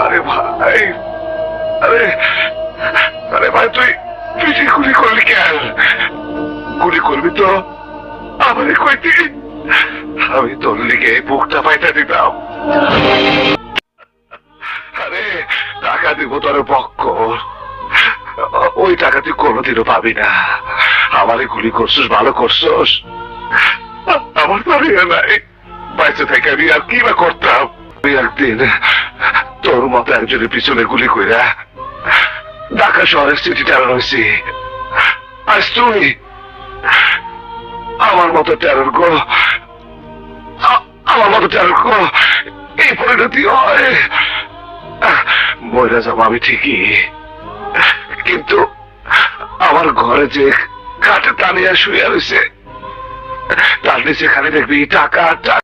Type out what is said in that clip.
আরে ভাই, আরে আরে ভাই, তুই পিঠে গুলি করলি কেন? গুলি করবি তো আমারে কইতি, আমি তোর লিগে বুকটা পাইতে দিতাম। আরে টাকা দিব তোর পক্ষ, ওই টাকা তুই কোনোদিনও পাবি না। আমারে গুলি করছিস, ভালো করছিস, আমার তো নাই। বাইসে থেকে আমি আর কি বা করতাম? আমি একদিন তোর মতো একজনের পিছনে গুলি কইরা ঢাকা শহরের সিটি টেরর হয়েছি। আজ তুই আমার মতো টেরর গো, আমার মতো টেরর গো এই পরিণতি হয়। মরে যাবো আমি ঠিকই, কিন্তু আমার ঘরে যে কাঠে টানিয়া শুয়ে রয়েছে তার নিচে খালি দেখবি টাকা টাকা।